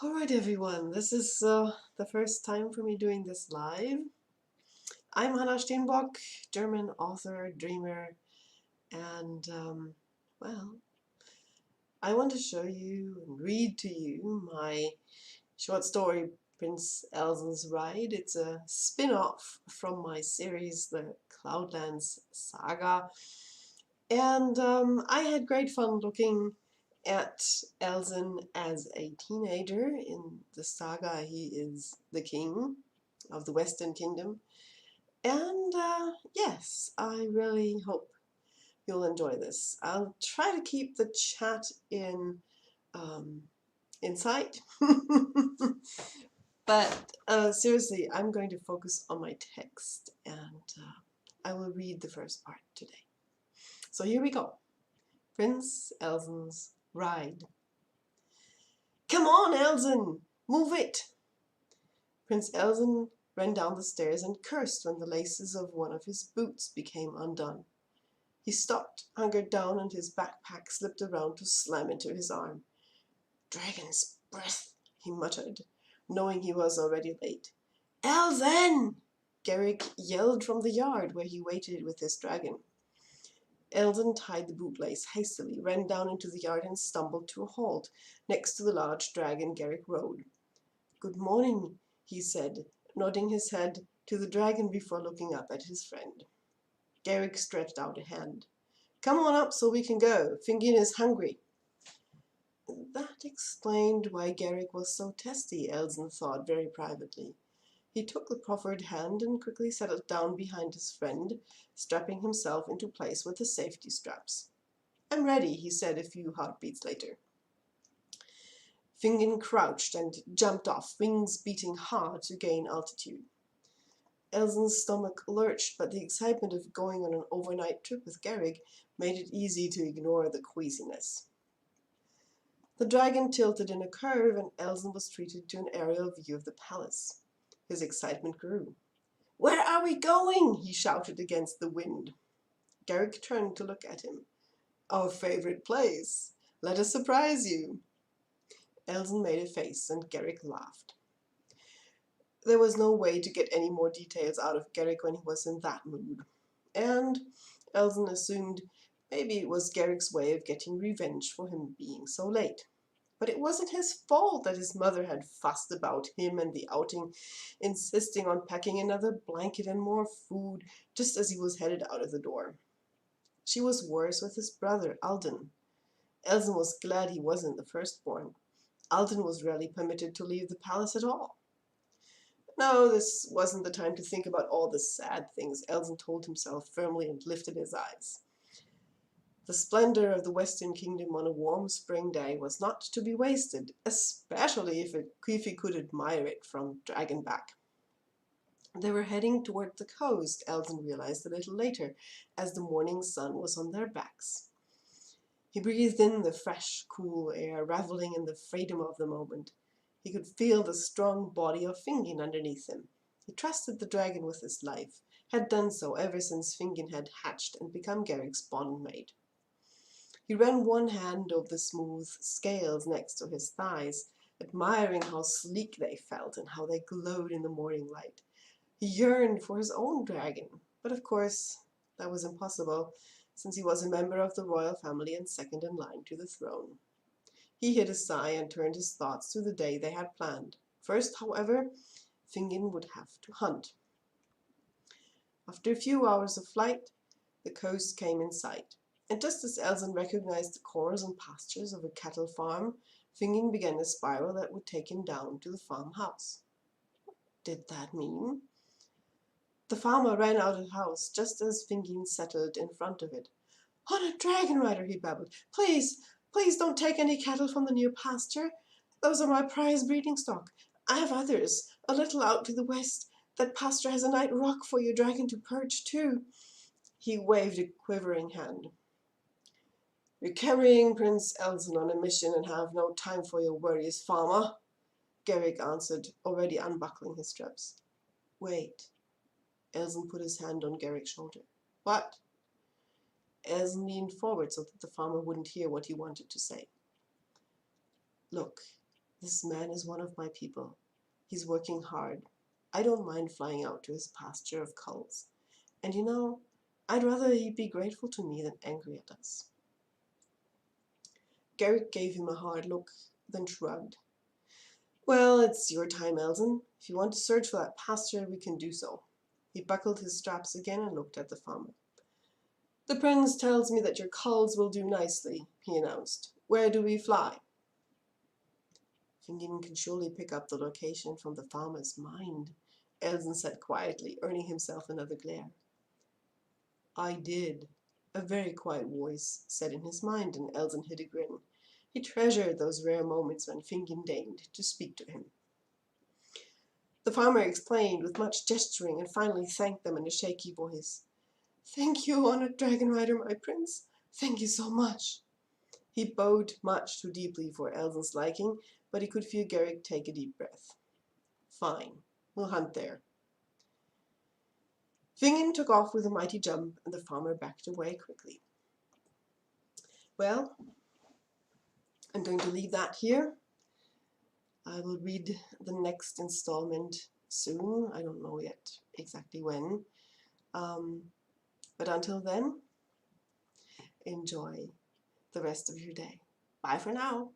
Alright everyone, this is the first time for me doing this live. I'm Hannah Steenbock, German author, dreamer, and well, I want to show you and read to you my short story Prince Elsen's Ride. It's a spin-off from my series, the Cloudlands Saga, and I had great fun looking at Elsen as a teenager. In the saga, he is the king of the Western Kingdom. And yes, I really hope you'll enjoy this. I'll try to keep the chat in sight. But seriously, I'm going to focus on my text, and I will read the first part today. So here we go. Prince Elsen's Ride. Come on, Elsen! Move it! Prince Elsen ran down the stairs and cursed when the laces of one of his boots became undone. He stopped, hungered down, and his backpack slipped around to slam into his arm. Dragon's breath, he muttered, knowing he was already late. Elsen! Gerrik yelled from the yard where he waited with his dragon. Elsen tied the bootlace hastily, ran down into the yard and stumbled to a halt next to the large dragon Gerrik rode. Good morning, he said, nodding his head to the dragon before looking up at his friend. Gerrik stretched out a hand. Come on up so we can go. Fingin is hungry. That explained why Gerrik was so testy, Elsen thought very privately. He took the proffered hand and quickly settled down behind his friend, strapping himself into place with the safety straps. I'm ready, he said a few heartbeats later. Fingin crouched and jumped off, wings beating hard to gain altitude. Elsen's stomach lurched, but the excitement of going on an overnight trip with Gerrik made it easy to ignore the queasiness. The dragon tilted in a curve, and Elsen was treated to an aerial view of the palace. His excitement grew. Where are we going? He shouted against the wind. Gerrik turned to look at him. Our favorite place. Let us surprise you. Elsen made a face, and Gerrik laughed. There was no way to get any more details out of Gerrik when he was in that mood. And Elsen assumed maybe it was Gerrik's way of getting revenge for him being so late. But it wasn't his fault that his mother had fussed about him and the outing, insisting on packing another blanket and more food just as he was headed out of the door. She was worse with his brother, Alden. Elsen was glad he wasn't the firstborn. Alden was rarely permitted to leave the palace at all. No, this wasn't the time to think about all the sad things, Elsen told himself firmly and lifted his eyes. The splendor of the Western Kingdom on a warm spring day was not to be wasted, especially if he could admire it from Dragonback. They were heading toward the coast, Elsen realized a little later, as the morning sun was on their backs. He breathed in the fresh, cool air, reveling in the freedom of the moment. He could feel the strong body of Fingin underneath him. He trusted the dragon with his life, had done so ever since Fingin had hatched and become Gerrik's bondmate. He ran one hand over the smooth scales next to his thighs, admiring how sleek they felt and how they glowed in the morning light. He yearned for his own dragon, but of course that was impossible, since he was a member of the royal family and second in line to the throne. He hid a sigh and turned his thoughts to the day they had planned. First, however, Fingin would have to hunt. After a few hours of flight, the coast came in sight. And just as Elsen recognized the corrals and pastures of a cattle farm, Fingin began a spiral that would take him down to the farmhouse. What did that mean? The farmer ran out of the house just as Fingin settled in front of it. On a Dragonrider, he babbled. Please, please don't take any cattle from the near pasture. Those are my prize breeding stock. I have others, a little out to the west. That pasture has a night rock for your dragon to perch too. He waved a quivering hand. You're carrying Prince Elsen on a mission and have no time for your worries, farmer, Gerrik answered, already unbuckling his straps. Wait. Elsen put his hand on Gerrik's shoulder. What? Elsen leaned forward so that the farmer wouldn't hear what he wanted to say. Look, This man is one of my people. He's working hard. I don't mind flying out to his pasture of culls. And you know, I'd rather he'd be grateful to me than angry at us." Gerrik gave him a hard look, then shrugged. "Well, it's your time, Elsen. If you want to search for that pasture, we can do so." He buckled his straps again and looked at the farmer. "The prince tells me that your culls will do nicely," he announced. "Where do we fly?" "Fingin can surely pick up the location from the farmer's mind," Elsen said quietly, earning himself another glare. "I did," a very quiet voice said in his mind, and Elsen hid a grin. He treasured those rare moments when Fingin deigned to speak to him. The farmer explained with much gesturing and finally thanked them in a shaky voice. "Thank you, honored Dragonrider, my prince. Thank you so much." He bowed much too deeply for Elsen's liking, but he could feel Gerrik take a deep breath. "Fine, we'll hunt there." Fingin took off with a mighty jump, and the farmer backed away quickly. Well, I'm going to leave that here. I will read the next installment soon. I don't know yet exactly when. But until then, enjoy the rest of your day. Bye for now.